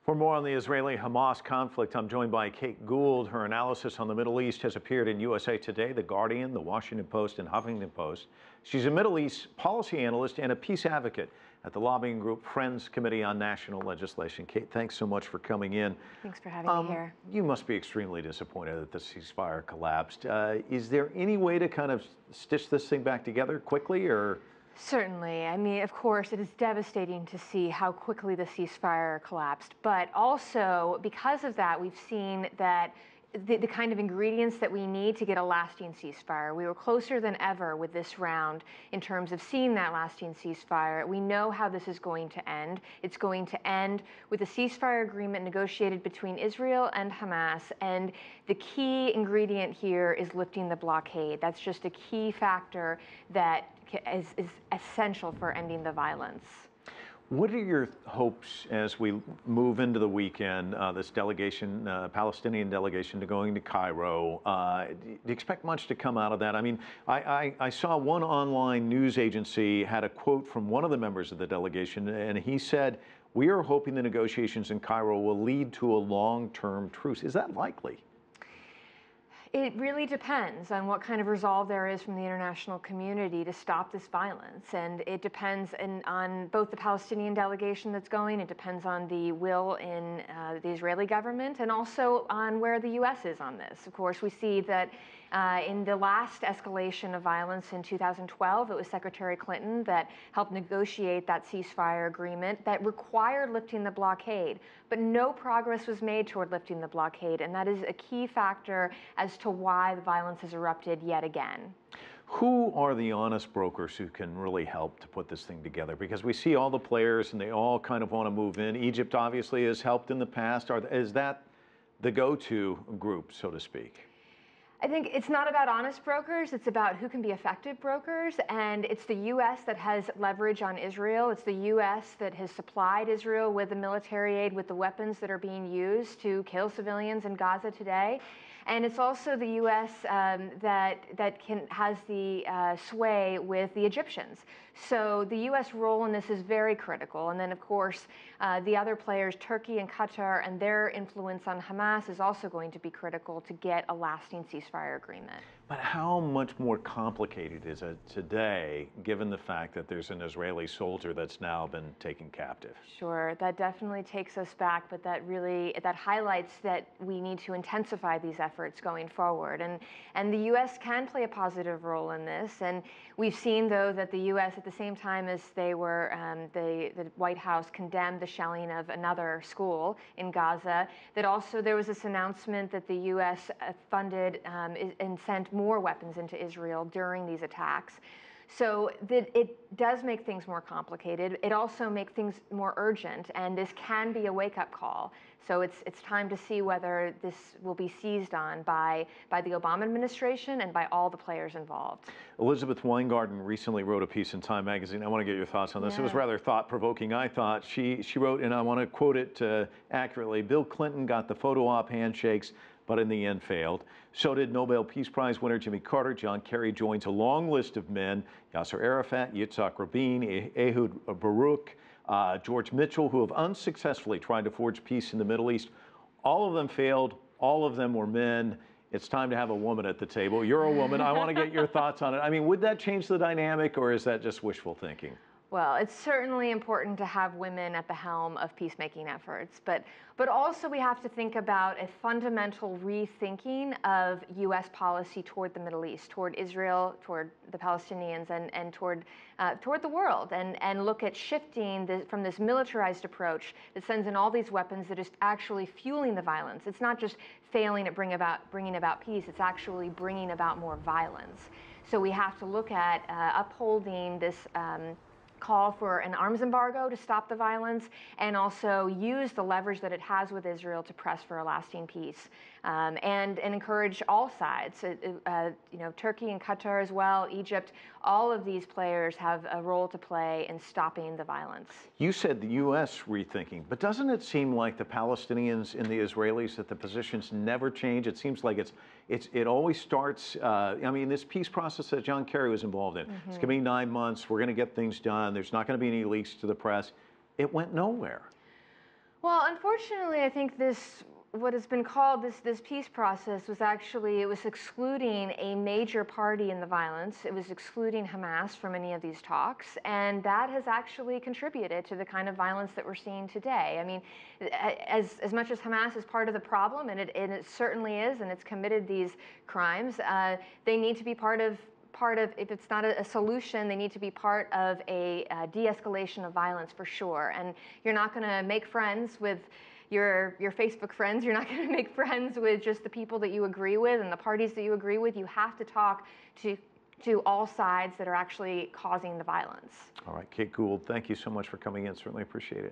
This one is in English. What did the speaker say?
For more on the Israeli-Hamas conflict, I'm joined by Kate Gould. Her analysis on the Middle East has appeared in USA Today, The Guardian, The Washington Post, and Huffington Post. She's a Middle East policy analyst and a peace advocate at the lobbying group Friends Committee on National Legislation. Kate, thanks so much for coming in. Thanks for having me here. You must be extremely disappointed that the ceasefire collapsed. Is there any way to kind of stitch this thing back together quickly, or? Certainly. I mean, of course, it is devastating to see how quickly the ceasefire collapsed. But also, because of that, we've seen that the kind of ingredients that we need to get a lasting ceasefire. We were closer than ever with this round in terms of seeing that lasting ceasefire. We know how this is going to end. It's going to end with a ceasefire agreement negotiated between Israel and Hamas. And the key ingredient here is lifting the blockade. That's just a key factor that is essential for ending the violence. What are your hopes as we move into the weekend, this delegation, Palestinian delegation going to Cairo? Do you expect much to come out of that? I mean, I saw one online news agency had a quote from one of the members of the delegation, and he said, "We are hoping the negotiations in Cairo will lead to a long-term truce." Is that likely? It really depends on what kind of resolve there is from the international community to stop this violence. And it depends on both the Palestinian delegation that's going, it depends on the will in the Israeli government, and also on where the U.S. is on this. Of course, we see that in the last escalation of violence in 2012, it was Secretary Clinton that helped negotiate that ceasefire agreement that required lifting the blockade. But no progress was made toward lifting the blockade, and that is a key factor as to why the violence has erupted yet again. Who are the honest brokers who can really help to put this thing together? Because we see all the players and they all kind of want to move in. Egypt obviously has helped in the past. Is that the go-to group, so to speak? I think it's not about honest brokers, it's about who can be effective brokers, and it's the U.S. that has leverage on Israel. It's the U.S. that has supplied Israel with the military aid, with the weapons that are being used to kill civilians in Gaza today. And it's also the U.S. that has the sway with the Egyptians. So the U.S. role in this is very critical. And then, of course, the other players, Turkey and Qatar, and their influence on Hamas is also going to be critical to get a lasting ceasefire agreement. But how much more complicated is it today, given the fact that there's an Israeli soldier that's now been taken captive? Sure, that definitely takes us back, but that highlights that we need to intensify these efforts going forward. And the U.S. can play a positive role in this. And we've seen, though, that the U.S., at the same time as the White House condemned the shelling of another school in Gaza, that also there was this announcement that the U.S. funded and sent more weapons into Israel during these attacks. So it does make things more complicated. It also makes things more urgent, and this can be a wake-up call. So it's time to see whether this will be seized on by the Obama administration and by all the players involved. Elizabeth Weingarten recently wrote a piece in Time magazine. I want to get your thoughts on this. Yeah. It was rather thought-provoking, I thought. She wrote, and I want to quote it accurately, "Bill Clinton got the photo op handshakes, but in the end failed. So did Nobel Peace Prize winner Jimmy Carter. John Kerry joins a long list of men, Yasser Arafat, Yitzhak Rabin, Ehud Baruch, George Mitchell, who have unsuccessfully tried to forge peace in the Middle East. All of them failed. All of them were men. It's time to have a woman at the table. You're a woman. I want to get your thoughts on it. I mean, would that change the dynamic, or is that just wishful thinking?" Well, it's certainly important to have women at the helm of peacemaking efforts, but also we have to think about a fundamental rethinking of U.S. policy toward the Middle East, toward Israel, toward the Palestinians, and toward the world, and look at shifting from this militarized approach that sends in all these weapons that is actually fueling the violence. It's not just failing at bringing about peace, it's actually bringing about more violence. So we have to look at upholding this call for an arms embargo to stop the violence, and also use the leverage that it has with Israel to press for a lasting peace, and encourage all sides. Turkey and Qatar as well, Egypt, all of these players have a role to play in stopping the violence. You said the U.S. rethinking, but doesn't it seem like the Palestinians and the Israelis, that the positions never change? It seems like it always starts, I mean, this peace process that John Kerry was involved in, it's going to be 9 months, we're going to get things done, there's not going to be any leaks to the press. It went nowhere. Well, unfortunately, I think what has been called this peace process was actually, it was excluding a major party in the violence. It was excluding Hamas from any of these talks, and that has actually contributed to the kind of violence that we're seeing today. I mean, as much as Hamas is part of the problem, and it certainly is, and it's committed these crimes, they need to be part of, if it's not a solution, they need to be part of a de-escalation of violence for sure. And you're not going to make friends with your Facebook friends. You're not going to make friends with just the people that you agree with and the parties that you agree with. You have to talk to all sides that are actually causing the violence. All right, Kate Gould, thank you so much for coming in. Certainly appreciate it.